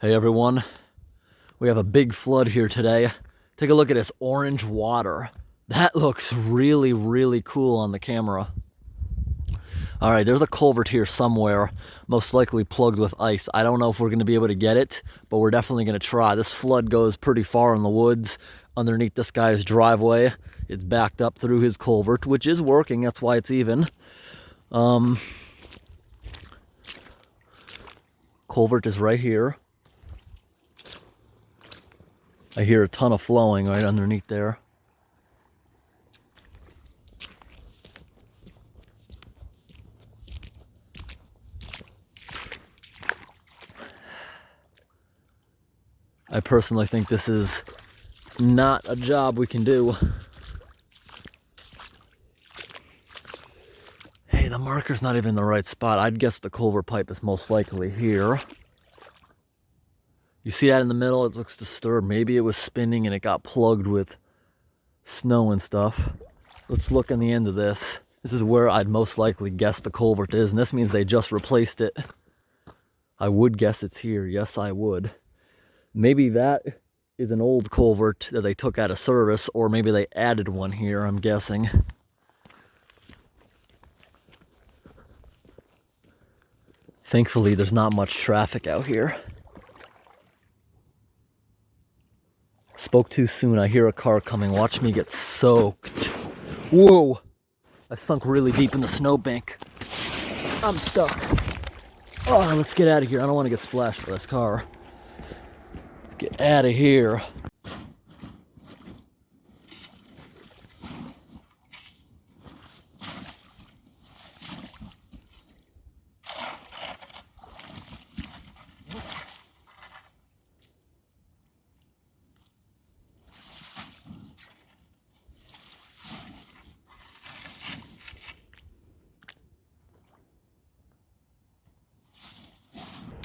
Hey everyone, we have a big flood here today. Take a look at this orange water. That looks really, really cool on the camera. All right, there's a culvert here somewhere, most likely plugged with ice. I don't know if we're gonna be able to get it, but we're definitely gonna try. This flood goes pretty far in the woods underneath this guy's driveway. It's backed up through his culvert, which is working, that's why it's even. Culvert is right here. I hear a ton of flowing right underneath there. I personally think this is not a job we can do. Hey, the marker's not even in the right spot. I'd guess the culvert pipe is most likely here. You see that in the middle? It looks disturbed. Maybe it was spinning and it got plugged with snow and stuff. Let's look in the end of this. This is where I'd most likely guess the culvert is, and this means they just replaced it. I would guess it's here. Yes, I would. Maybe that is an old culvert that they took out of service, or maybe they added one here, I'm guessing. Thankfully, there's not much traffic out here. Spoke too soon. I hear a car coming. Watch me get soaked. Whoa! I sunk really deep in the snowbank. I'm stuck. Oh, let's get out of here. I don't want to get splashed by this car. Let's get out of here.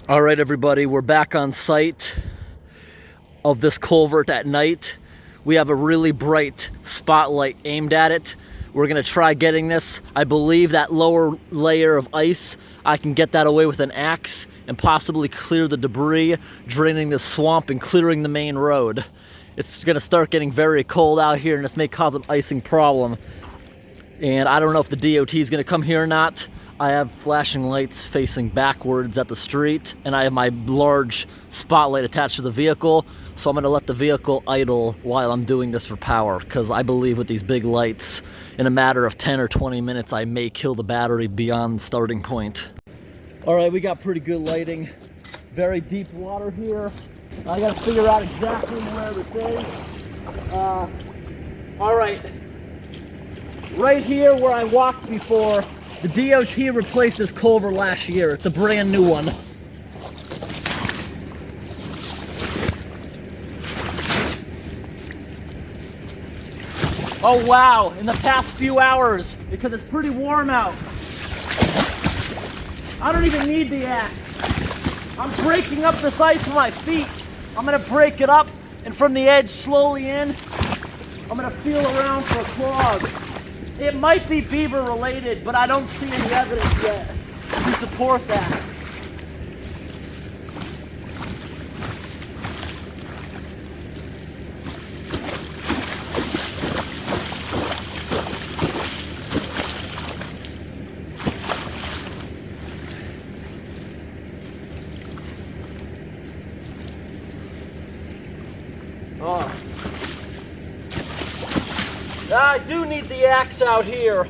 All right, everybody, we're back on site of this culvert at night. We have a really bright spotlight aimed at it. We're gonna try getting this. I believe that lower layer of ice, I can get that away with an axe and possibly clear the debris, draining the swamp and clearing the main road. It's gonna start getting very cold out here and this may cause an icing problem. And I don't know if the DOT is gonna come here or not. I have flashing lights facing backwards at the street, and I have my large spotlight attached to the vehicle, so I'm gonna let the vehicle idle while I'm doing this for power, because I believe with these big lights, in a matter of 10 or 20 minutes, I may kill the battery beyond starting point. All right, we got pretty good lighting. Very deep water here. I gotta figure out exactly where this is. All right, right here where I walked before, the DOT replaced this culvert last year. It's a brand new one. Oh wow, in the past few hours, because it's pretty warm out. I don't even need the axe. I'm breaking up this ice with my feet. I'm gonna break it up, and from the edge slowly in, I'm gonna feel around for a clog. It might be beaver related, but I don't see any evidence yet to support that. Oh. I do need the axe out here.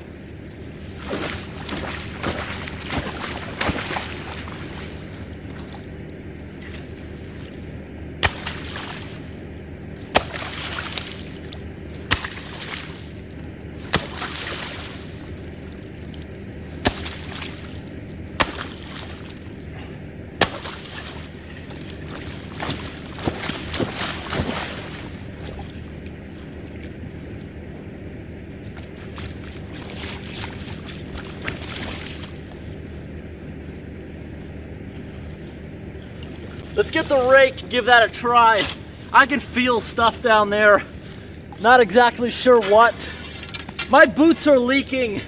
Let's get the rake and give that a try. I can feel stuff down there. Not exactly sure what. My boots are leaking.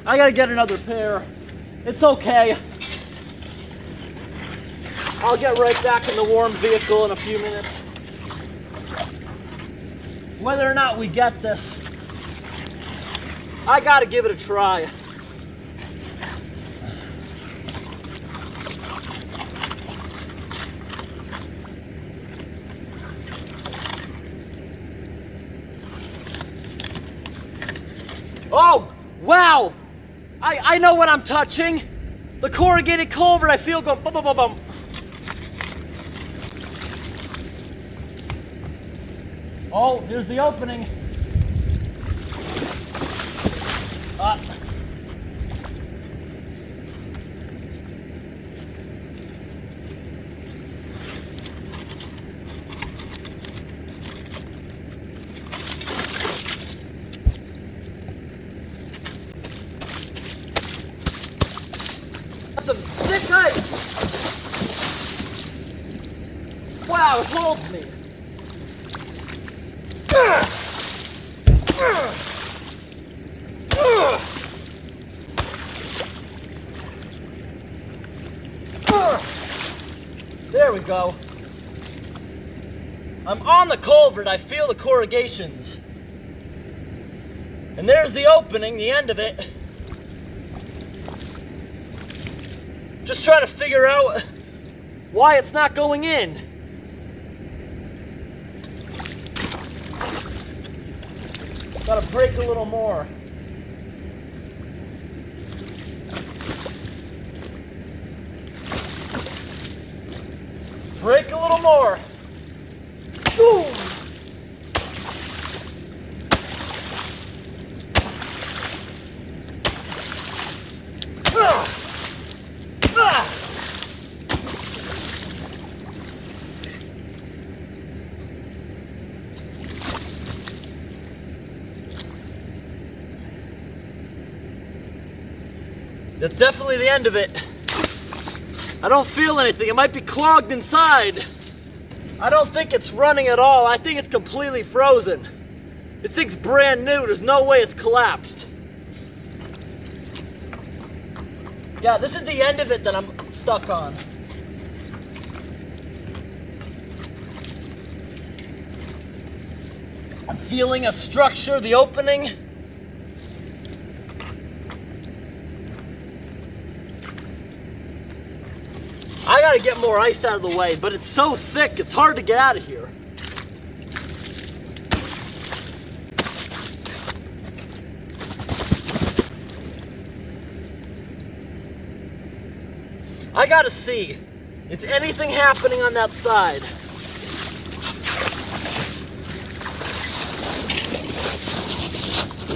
I gotta get another pair. It's okay. I'll get right back in the warm vehicle in a few minutes. Whether or not we get this, I gotta give it a try. Oh, wow! I know what I'm touching. The corrugated culvert, I feel going bum, bum, bum, bum. Oh, here's the opening. That's some thick ice. Wow, it holds me. There we go. I'm on the culvert. I feel the corrugations. And there's the opening, the end of it. Just trying to figure out why it's not going in. Gotta break a little more. Break a little more. Boom! That's definitely the end of it. I don't feel anything. It might be clogged inside. I don't think it's running at all. I think it's completely frozen. This thing's brand new. There's no way it's collapsed. Yeah, this is the end of it that I'm stuck on. I'm feeling a structure, the opening. I gotta get more ice out of the way, but it's so thick, it's hard to get out of here. I gotta see, is anything happening on that side?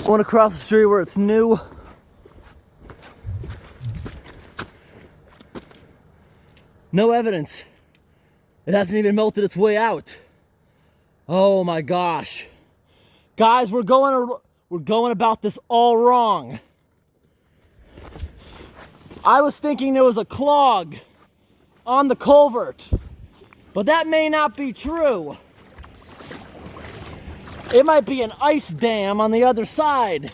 Going across the street where it's new. No evidence. It hasn't even melted its way out. Oh my gosh. Guys, we're going about this all wrong. I was thinking there was a clog on the culvert, but that may not be true. It might be an ice dam on the other side.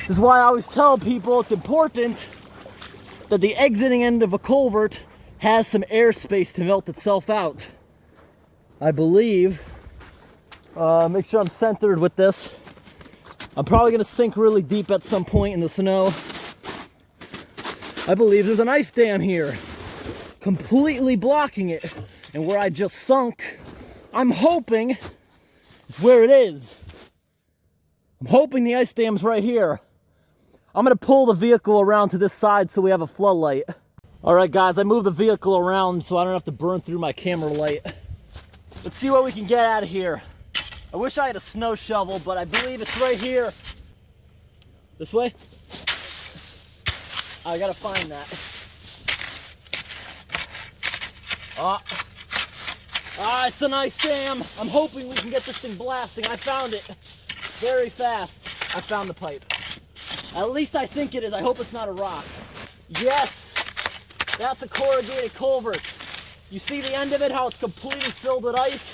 This is why I always tell people it's important that the exiting end of a culvert has some airspace to melt itself out. I believe, make sure I'm centered with this. I'm probably gonna sink really deep at some point in the snow. I believe there's an ice dam here, completely blocking it. And where I just sunk, I'm hoping is where it is. I'm hoping the ice dam's right here. I'm gonna pull the vehicle around to this side so we have a floodlight. All right, guys, I moved the vehicle around so I don't have to burn through my camera light. Let's see what we can get out of here. I wish I had a snow shovel, but I believe it's right here. This way? I gotta find that. It's an ice dam. I'm hoping we can get this thing blasting. I found it very fast. I found the pipe. At least I think it is. I hope it's not a rock. Yes, that's a corrugated culvert. You see the end of it, how it's completely filled with ice?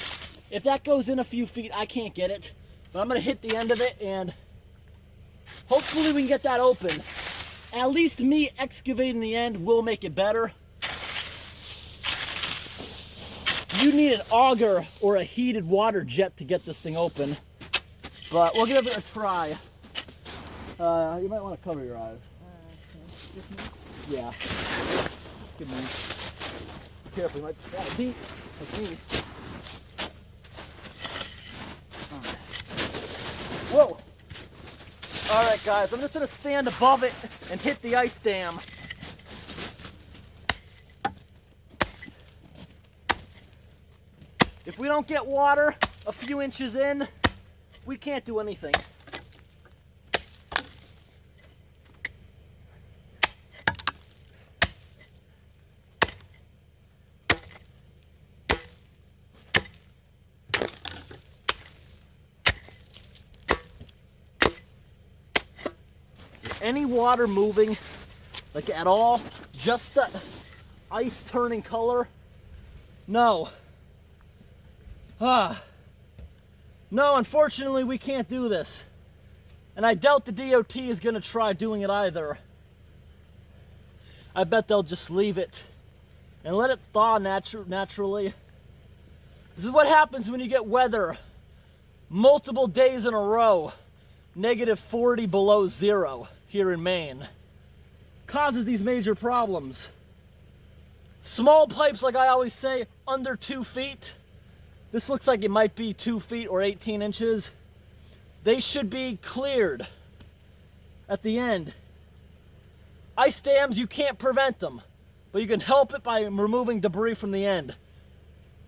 If that goes in a few feet, I can't get it. But I'm gonna hit the end of it and hopefully we can get that open. At least me excavating the end will make it better. You need an auger or a heated water jet to get this thing open. But we'll give it a try. You might want to cover your eyes. Yeah. Good man. Be careful, you might beat like me. Whoa! Alright guys, I'm just gonna stand above it and hit the ice dam. If we don't get water a few inches in, we can't do anything. Any water moving, like at all, just the ice turning color? No. No, unfortunately we can't do this. And I doubt the DOT is gonna try doing it either. I bet they'll just leave it and let it thaw naturally. This is what happens when you get weather multiple days in a row, -40 below zero here in Maine. Causes these major problems. Small pipes, like I always say, under 2 feet. This looks like it might be 2 feet or 18 inches. They should be cleared at the end. Ice dams, you can't prevent them, but you can help it by removing debris from the end.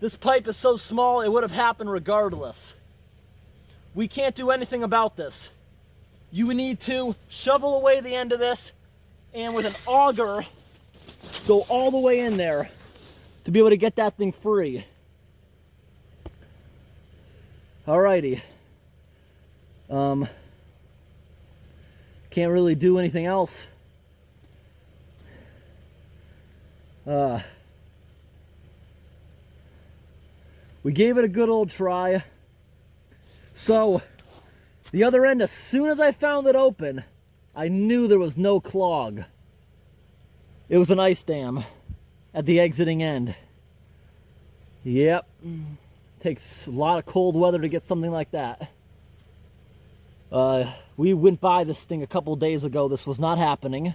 This pipe is so small, it would have happened regardless. We can't do anything about this. You need to shovel away the end of this and with an auger, go all the way in there to be able to get that thing free. Alrighty. Can't really do anything else. We gave it a good old try. So, the other end, as soon as I found it open, I knew there was no clog. It was an ice dam at the exiting end. Yep. Takes a lot of cold weather to get something like that. We went by this thing a couple days ago. This was not happening.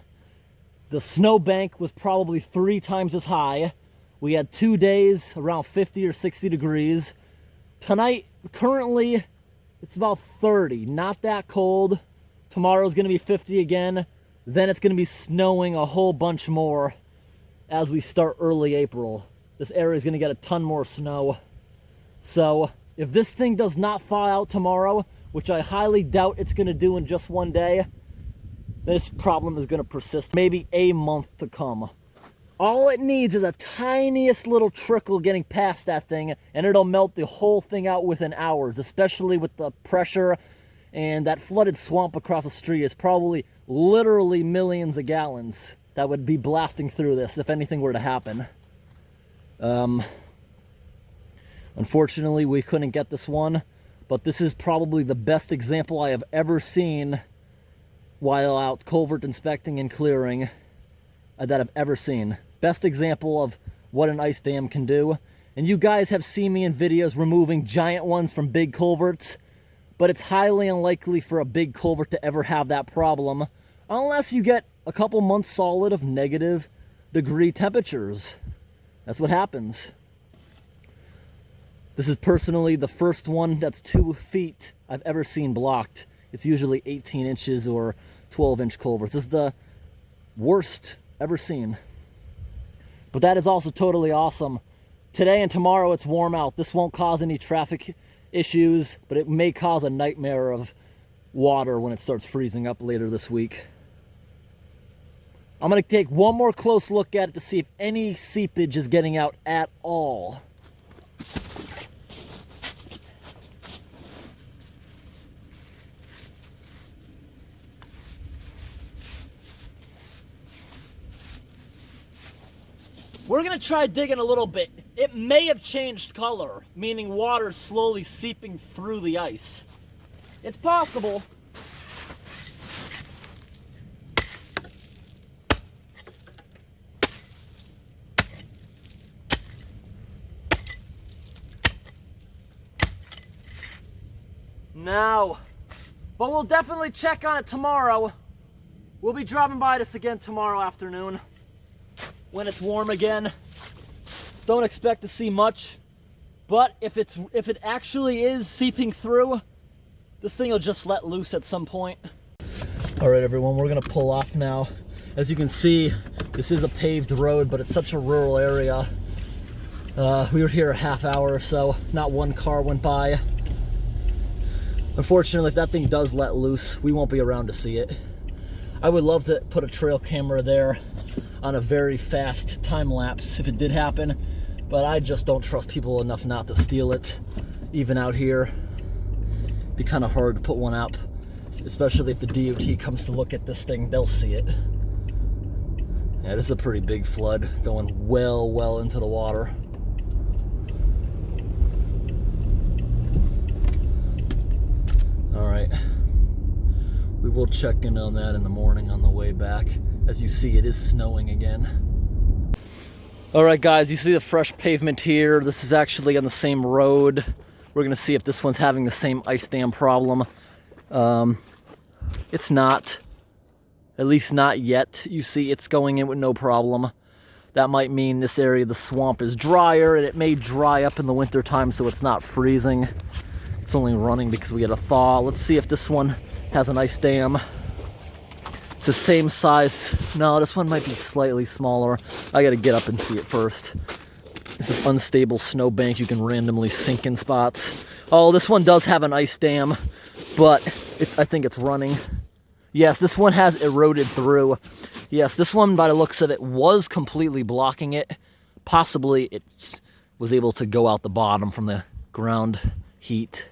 The snowbank was probably 3 times as high. We had 2 days around 50 or 60 degrees. Tonight, currently, it's about 30. Not that cold. Tomorrow's going to be 50 again. Then it's going to be snowing a whole bunch more as we start early April. This area is going to get a ton more snow. So, if this thing does not thaw out tomorrow, which I highly doubt it's going to do in just one day, this problem is going to persist maybe a month to come. All it needs is a tiniest little trickle getting past that thing, and it'll melt the whole thing out within hours, especially with the pressure. And that flooded swamp across the street is probably literally millions of gallons that would be blasting through this if anything were to happen. Unfortunately, we couldn't get this one, but this is probably the best example I have ever seen while out culvert inspecting and clearing that I've ever seen. Best example of what an ice dam can do. And you guys have seen me in videos removing giant ones from big culverts, but it's highly unlikely for a big culvert to ever have that problem unless you get a couple months solid of -degree temperatures. That's what happens. This is personally the first one that's 2 feet I've ever seen blocked. It's usually 18 inches or 12-inch culverts. This is the worst ever seen. But that is also totally awesome. Today and tomorrow it's warm out. This won't cause any traffic issues, but it may cause a nightmare of water when it starts freezing up later this week. I'm going to take one more close look at it to see if any seepage is getting out at all. We're going to try digging a little bit. It may have changed color, meaning water is slowly seeping through the ice. It's possible. No. But we'll definitely check on it tomorrow. We'll be dropping by this again tomorrow afternoon when it's warm again. Don't expect to see much, but if it actually is seeping through, this thing will just let loose at some point. All right, everyone, we're gonna pull off now. As you can see, this is a paved road, but it's such a rural area. We were here a half hour or so. Not one car went by. Unfortunately, if that thing does let loose, we won't be around to see it. I would love to put a trail camera there on a very fast time lapse if it did happen, but I just don't trust people enough not to steal it, even out here. It'd be kind of hard to put one up, especially if the DOT comes to look at this thing, they'll see it. Yeah, this is a pretty big flood going well into the water. All right, we will check in on that in the morning on the way back. As you see, it is snowing again. All right, guys, you see the fresh pavement here. This is actually on the same road. We're gonna see if this one's having the same ice dam problem. It's not, at least not yet. You see it's going in with no problem. That might mean this area of the swamp is drier, and it may dry up in the winter time so it's not freezing. It's only running because we had a thaw. Let's see if this one has an ice dam. It's the same size. No, this one might be slightly smaller. I gotta get up and see it first. This is unstable snowbank. You can randomly sink in spots. Oh, this one does have an ice dam, but I think it's running. Yes, this one has eroded through. Yes, this one, by the looks of it, was completely blocking it. Possibly it was able to go out the bottom from the ground heat.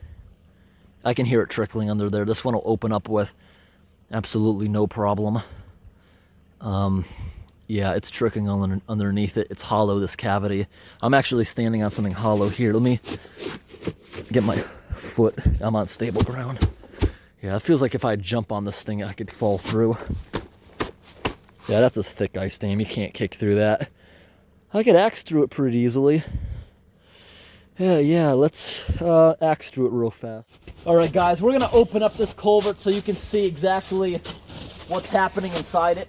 I can hear it trickling under there. This one will open up with absolutely no problem. Yeah, it's trickling underneath it. It's hollow, this cavity. I'm actually standing on something hollow here. Let me get my foot. I'm on stable ground. Yeah, it feels like if I jump on this thing, I could fall through. Yeah, that's a thick ice dam. You can't kick through that. I could axe through it pretty easily. Yeah, let's axe through it real fast. All right, guys, we're gonna open up this culvert so you can see exactly what's happening inside it,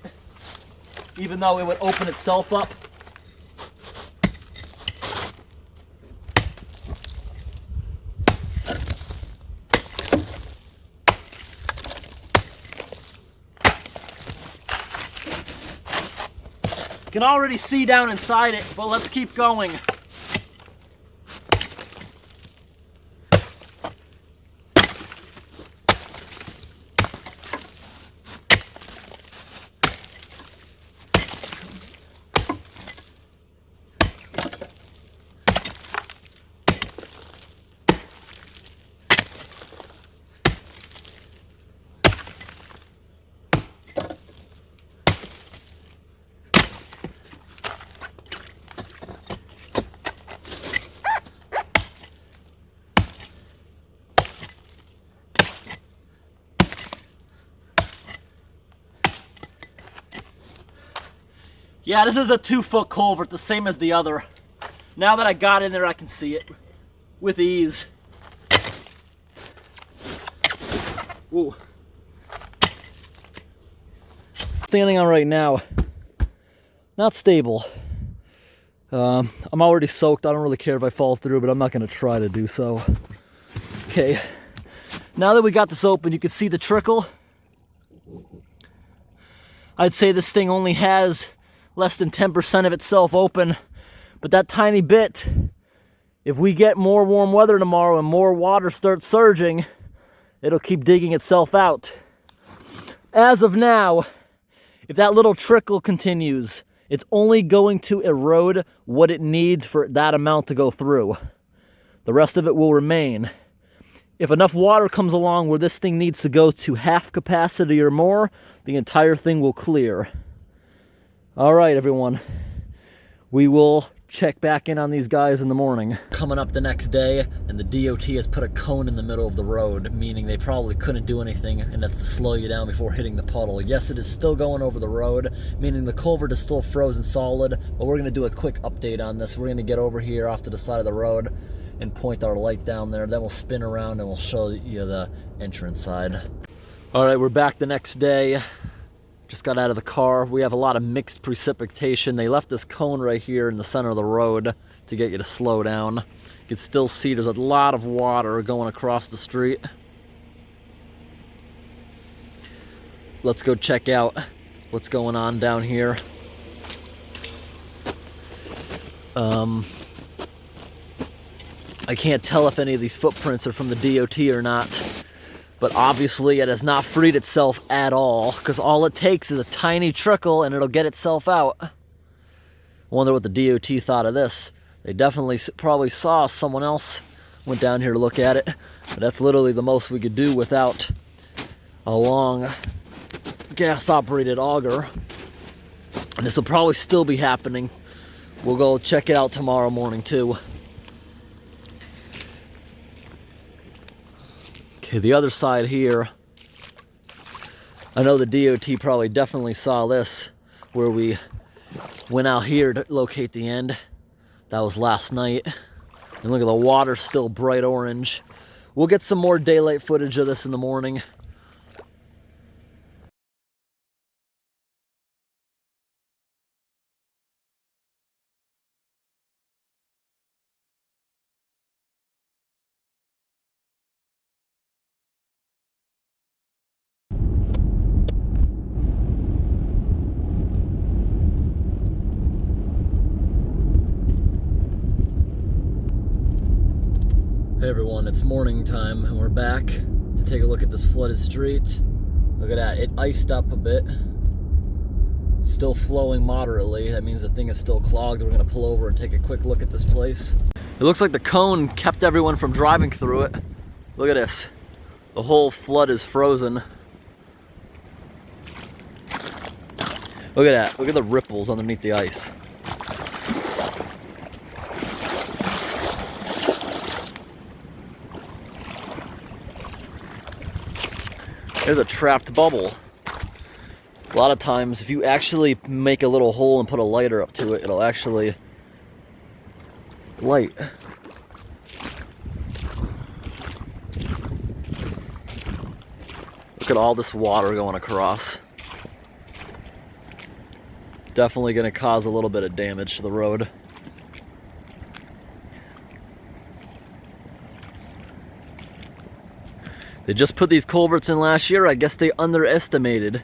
even though it would open itself up. You can already see down inside it, but let's keep going. Yeah, this is a 2-foot culvert, the same as the other. Now that I got in there, I can see it with ease. Ooh. Standing on right now, not stable. I'm already soaked. I don't really care if I fall through, but I'm not going to try to do so. Okay, now that we got this open, you can see the trickle. I'd say this thing only has less than 10% of itself open, but that tiny bit, if we get more warm weather tomorrow and more water starts surging, it'll keep digging itself out. As of now, if that little trickle continues, it's only going to erode what it needs for that amount to go through. The rest of it will remain. If enough water comes along where this thing needs to go to half capacity or more, the entire thing will clear. All right, everyone. We will check back in on these guys in the morning. Coming up the next day, and the DOT has put a cone in the middle of the road, meaning they probably couldn't do anything, and that's to slow you down before hitting the puddle. Yes, it is still going over the road, meaning the culvert is still frozen solid, but we're gonna do a quick update on this. We're gonna get over here off to the side of the road, and point our light down there. Then we'll spin around and we'll show you the entrance side. All right, we're back the next day. Just got out of the car. We have a lot of mixed precipitation. They left this cone right here in the center of the road to get you to slow down. You can still see there's a lot of water going across the street. Let's go check out what's going on down here. I can't tell if any of these footprints are from the DOT or not, but obviously it has not freed itself at all, because all it takes is a tiny trickle and it'll get itself out. I wonder what the DOT thought of this. They definitely probably saw someone else went down here to look at it, but that's literally the most we could do without a long gas-operated auger. And this will probably still be happening. We'll go check it out tomorrow morning too. Okay, the other side here, I know the DOT probably definitely saw this, where we went out here to locate the end. That was last night. And look at the water, still bright orange. We'll get some more daylight footage of this in the morning. Hey everyone, it's morning time and we're back to take a look at this flooded street. Look at that, it iced up a bit. It's still flowing moderately. That means the thing is still clogged. We're gonna pull over and take a quick look at this place. It looks like the cone kept everyone from driving through it. Look at this. The whole flood is frozen. Look at that, look at the ripples underneath the ice. There's a trapped bubble. A lot of times, if you actually make a little hole and put a lighter up to it, it'll actually light. Look at all this water going across. Definitely going to cause a little bit of damage to the road. They just put these culverts in last year. I guess they underestimated.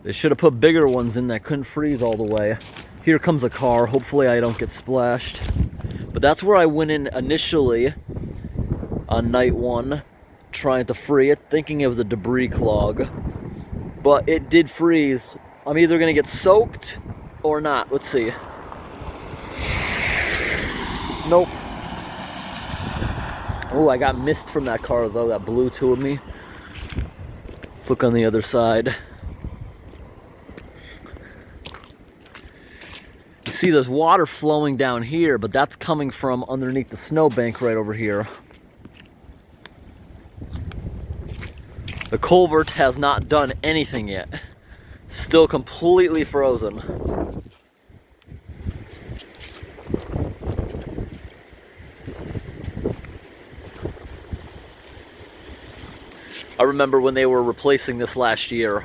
They should have put bigger ones in that couldn't freeze all the way. Here comes a car. Hopefully I don't get splashed. But that's where I went in initially on night one, trying to free it, thinking it was a debris clog. But it did freeze. I'm either going to get soaked or not. Let's see. Nope. Oh, I got mist from that car though, that blew to me. Let's look on the other side. You see there's water flowing down here, but that's coming from underneath the snowbank right over here. The culvert has not done anything yet. Still completely frozen. I remember when they were replacing this last year.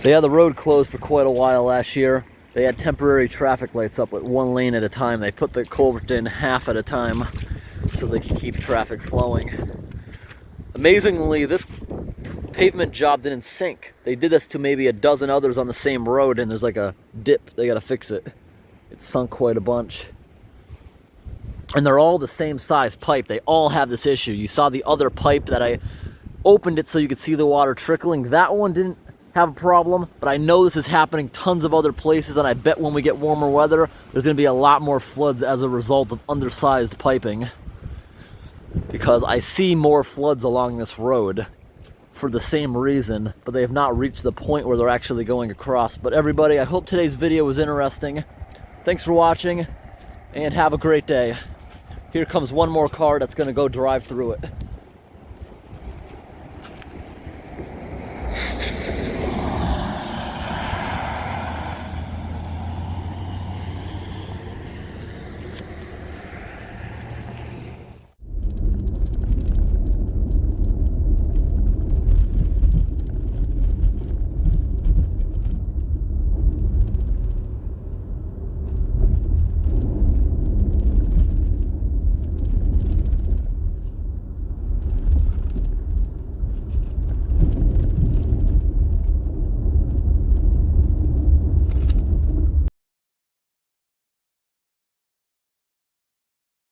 They had the road closed for quite a while last year. They had temporary traffic lights up with one lane at a time. They put the culvert in half at a time so they could keep traffic flowing. Amazingly, this pavement job didn't sink. They did this to maybe a dozen others on the same road, and there's like a dip. They gotta fix it. It sunk quite a bunch. And they're all the same size pipe. They all have this issue. You saw the other pipe that I opened it so you could see the water trickling. That one didn't have a problem, but I know this is happening tons of other places, and I bet when we get warmer weather, there's gonna be a lot more floods as a result of undersized piping. Because I see more floods along this road for the same reason, but they have not reached the point where they're actually going across. But everybody, I hope today's video was interesting. Thanks for watching, and have a great day. Here comes one more car that's gonna go drive through it.